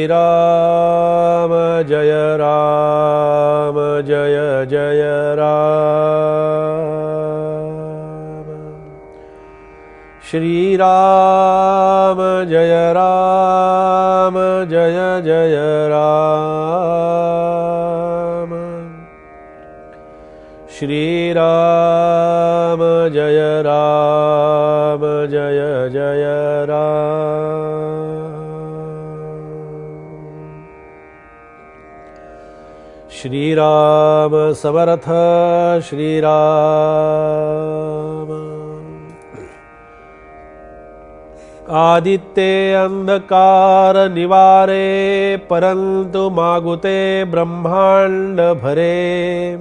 राम जय राम जय जय राम। श्री राम जय राम जय जय राम। श्री राम जय राम जय जय राम। श्री राम समर्थ श्री राम। आदित्ये अंधकार निवारे परंतु मागुते ब्रह्मांड भरे।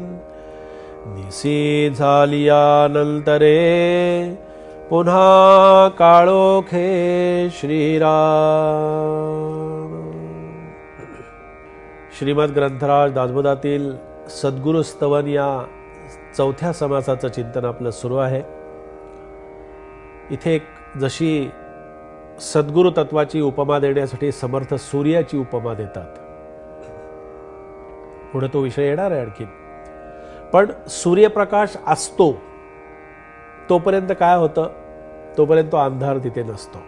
निसी झालियानंतरे पुन्हा काळोखे श्रीराम। श्रीमद ग्रंथराज दासबोधातील सद्गुरु स्तवन या चौथ्या समासाचं चिंतन आपलं सुरू आहे। इथे जशी सद्गुरु तत्वाची उपमा देण्यासाठी समर्थ सूर्याची उपमा देतात, पुढे तो विषय येणार आहे आणखी। पण सूर्यप्रकाश असतो तोपर्यंत काय होतं, तोपर्यंत तो अंधार तिथे नसतो।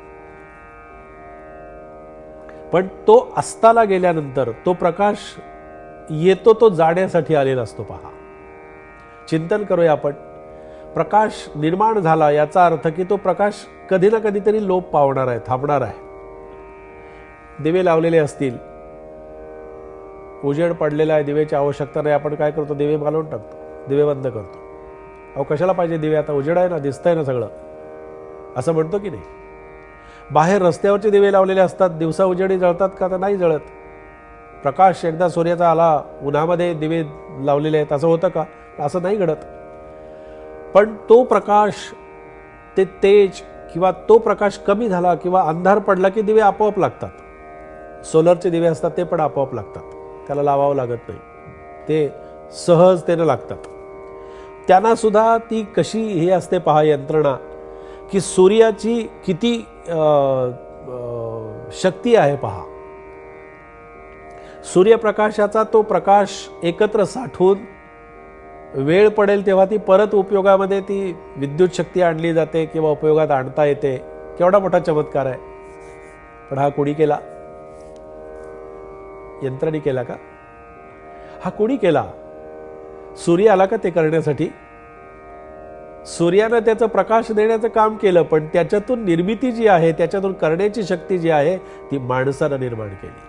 पण तो अस्ताला गेल्यानंतर तो प्रकाश येतो, तो जाण्यासाठी आलेला असतो। पहा, चिंतन करूया आपण। प्रकाश निर्माण झाला याचा अर्थ की तो प्रकाश कधी ना कधीतरी लोप पावणार आहे, थांबणार आहे। दिवे लावलेले असतील, उजेड पडलेला आहे, दिवेची आवश्यकता नाही, आपण काय करतो, दिवे घालून टाकतो, दिवे बंद करतो। अहो कशाला पाहिजे दिवे, आता उजेड आहे ना, दिसतंय ना सगळं, असं म्हणतो की नाही। बाहेर रस्त्यावरचे दिवे लावलेले असतात, दिवसा उजेडी जळतात का, तर नाही जळत। प्रकाश एकदा सूर्याचा आला, उन्हामध्ये दिवे लावलेले आहेत असं होतं का, असं नाही घडत। पण तो प्रकाश, ते तेज किंवा तो प्रकाश कमी झाला किंवा अंधार पडला की दिवे आपोआप लागतात। सोलरचे दिवे असतात ते पण आपोआप लागतात, त्याला लावावं लागत नाही, ते सहजतेने लागतात। त्यांना सुद्धा ती कशी हे असते पहा यंत्रणा, की सूर्याची किती शक्ती आहे पहा। सूर्यप्रकाशाचा तो प्रकाश एकत्र साठवून वेळ पडेल तेव्हा ती परत उपयोगामध्ये ती विद्युत शक्ती आणली जाते किंवा उपयोगात आणता येते। केवढा मोठा चमत्कार आहे। पण हा कोणी केला, यंत्राने केला का, हा कोणी केला? सूर्य आला का ते करण्यासाठी? सूर्यानं त्याचं प्रकाश देण्याचं काम केलं, पण त्याच्यातून निर्मिती जी आहे, त्याच्यातून करण्याची शक्ती जी आहे ती माणसानं निर्माण केली।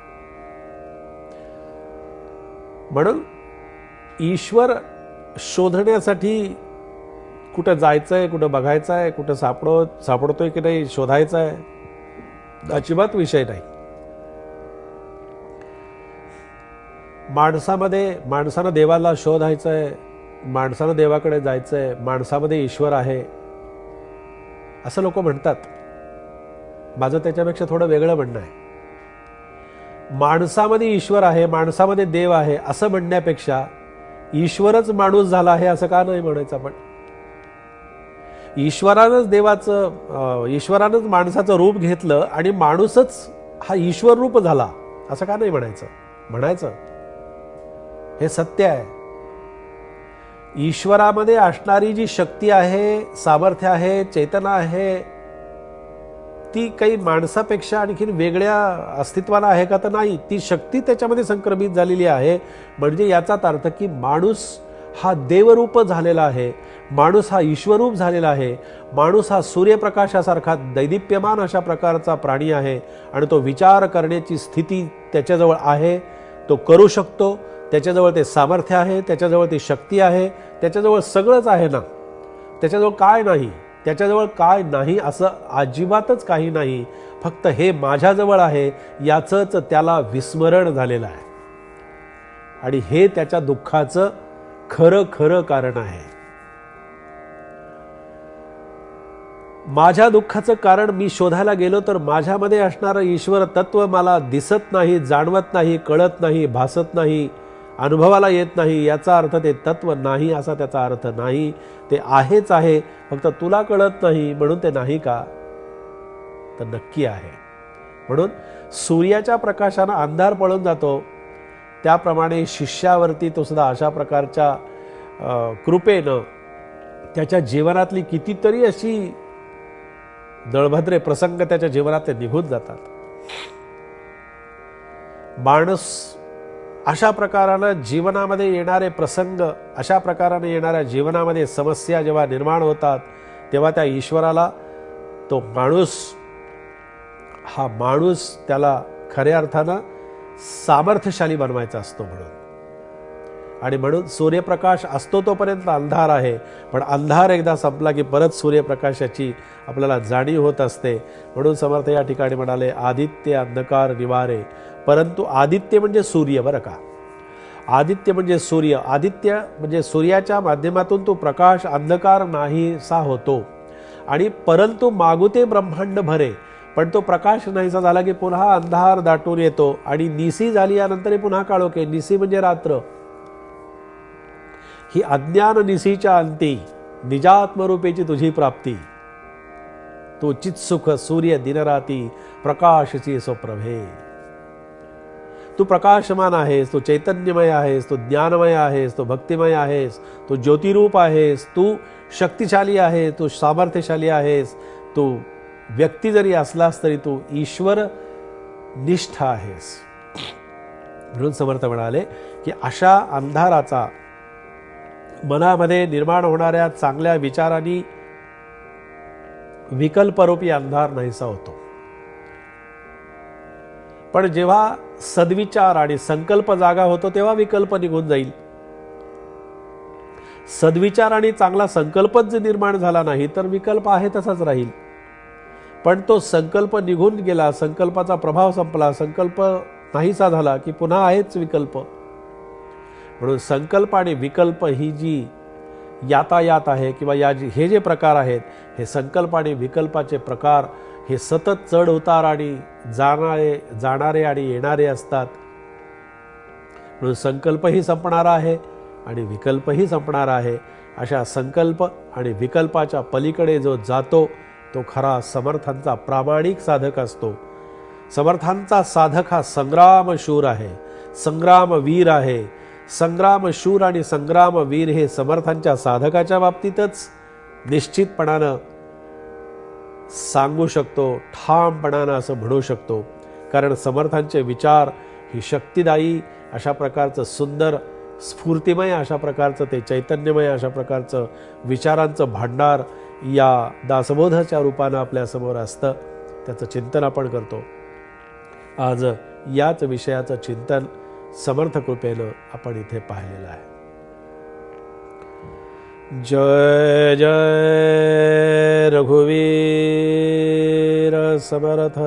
म्हणून ईश्वर शोधण्यासाठी कुठं जायचंय, कुठं बघायचंय, कुठं सापडतोय की नाही शोधायचंय, अजिबात विषय नाही। माणसानं देवाला शोधायचंय, माणसानं देवाकडे जायचंय, माणसामध्ये ईश्वर आहे असं लोक म्हणतात। माझं त्याच्यापेक्षा थोडं वेगळं म्हणणं आहे। माणसामध्ये ईश्वर आहे, माणसामध्ये देव आहे असं म्हणण्यापेक्षा ईश्वरच माणूस झाला आहे असं का नाही म्हणायचं आपण? ईश्वरानंच माणसाचं रूप घेतलं आणि माणूसच हा ईश्वर रूप झाला असं का नाही म्हणायचं? हे सत्य आहे। ईश्वरामध्ये असणारी जी शक्ती आहे, सामर्थ्य आहे, चेतना आहे, ती काही माणसापेक्षा आणखी वेगळ्या अस्तित्वाला आहे का, तर नाही। ती शक्ती त्याच्यामध्ये संक्रमित झालेली आहे। म्हणजे याचा अर्थ की माणूस हा देवरूप झालेला आहे, माणूस हा ईश्वरूप झालेला आहे, माणूस हा सूर्यप्रकाशासारखा दैदिप्यमान अशा प्रकारचा प्राणी आहे आणि तो विचार करण्याची स्थिती त्याच्याजवळ आहे, तो करू शकतो, त्याच्याजवळ ते सामर्थ्य आहे, त्याच्याजवळ ती शक्ती आहे, त्याच्याजवळ सगळंच आहे ना। त्याच्याजवळ काय नाही असं अजिबातच काही नाही। फक्त हे माझ्याजवळ आहे याचंच त्याला विस्मरण झालेलं आहे आणि हे त्याच्या दुःखाचं खरं कारण आहे। माझ्या दुःखाचं कारण मी शोधायला गेलो तर माझ्यामध्ये असणारं ईश्वर तत्व मला दिसत नाही, जाणवत नाही, कळत नाही, भासत नाही, अनुभवाला येत नाही। याचा अर्थ ते तत्व नाही असा त्याचा अर्थ नाही, ते आहेच आहे, फक्त तुला कळत नाही म्हणून ते नाही का, तर नक्की आहे। म्हणून सूर्याच्या प्रकाशानं अंधार पळून जातो, त्याप्रमाणे शिष्यावरती तो सुद्धा अशा प्रकारच्या कृपेनं त्याच्या जीवनातली कितीतरी अशी दळभद्रे प्रसंग त्याच्या जीवनात निघून जातात. माणूस अशा प्रकारानं जीवनामध्ये येणारे प्रसंग, अशा प्रकाराने येणाऱ्या जीवनामध्ये समस्या जेव्हा निर्माण होतात, तेव्हा त्या ईश्वराला तो माणूस त्याला खऱ्या अर्थानं सामर्थ्यशाली बनवायचा असतो. आणि म्हणून सूर्यप्रकाश असतो तोपर्यंत अंधार आहे, पण अंधार एकदा संपला की परत सूर्यप्रकाशाची आपल्याला जाणीव होत असते. म्हणून समर्थ या ठिकाणी म्हणाले, आदित्य अंधकार निवारे. परंतु आदित्य म्हणजे सूर्य, बरं का. आदित्य म्हणजे सूर्य. आदित्य म्हणजे सूर्याच्या माध्यमातून तो प्रकाश अंधकार नाहीसा होतो. आणि परंतु मागुते ब्रह्मांड भरे, पण तो प्रकाश नाहीसा झाला की पुन्हा अंधार दाटून येतो आणि निसी झाली यानंतर पुन्हा काळोखे. निसी म्हणजे रात्र. ही अज्ञान निसीच्या अंती निजात्मरूपेची तुझी प्राप्ती. तो चित्सुख सूर्य दिनराती प्रकाशची स्वप्रभे. तू प्रकाशमान आहेस, तू चैतन्यमय आहेस, तू ज्ञानमय आहेस, तू भक्तिमय आहेस, तू ज्योतिरूप आहेस, तू शक्तिशाली आहेस, तू सामर्थ्यशाली आहेस. तू व्यक्ती जरी असलास तरी तू ईश्वर निष्ठ आहेस. म्हणून समर्थ म्हणाले की अशा अंधाराचा मनामध्ये निर्माण होणाऱ्या चांगल्या विचारांनी विकल्परूपी अंधार नाहीसा होतो. पण जेव्हा सद्विचार आणि संकल्प जागा होतो तेव्हा विकल्प निघून जाईल. सद्विचार आणि चांगला संकल्पच जर निर्माण झाला नाही तर विकल्प आहे तसाच राहील. पण तो संकल्प निघून गेला, संकल्पाचा प्रभाव संपला, संकल्प नाहीसा झाला की पुन्हा आहेच विकल्प. म्हणून संकल्प आणि विकल्प ही जी यातायात आहे किंवा हे जे प्रकार आहेत, हे संकल्प आणि विकल्पाचे प्रकार हे सतत चढ उतार आणि जाणारे आणि येणारे असतात. म्हणून संकल्पही संपणारा आहे आणि विकल्पही संपणारा आहे. अशा संकल्प आणि विकल्पाच्या पलीकडे जो जातो तो खरा समर्थांचा प्रामाणिक साधक असतो. समर्थांचा साधक हा संग्रामशूर आहे, संग्रामवीर आहे. संग्रामशूर आणि संग्रामवीर हे समर्थांच्या साधकाच्या बाबतीतच निश्चितपणानं सांगू शकतो, ठामपणानं असं म्हणू शकतो. कारण समर्थांचे विचार ही शक्तिदायी अशा प्रकारचं सुंदर स्फूर्तिमय अशा प्रकारचं ते चैतन्यमय अशा प्रकारचं विचारांचं भांडार या दासबोधाच्या रूपानं आपल्यासमोर असतं. त्याचं चिंतन आपण करतो. आज याच विषयाचं चिंतन समर्थ कृपेनं आपण इथे पाहिलेलं आहे. जय जय रघुवीर समर्थ.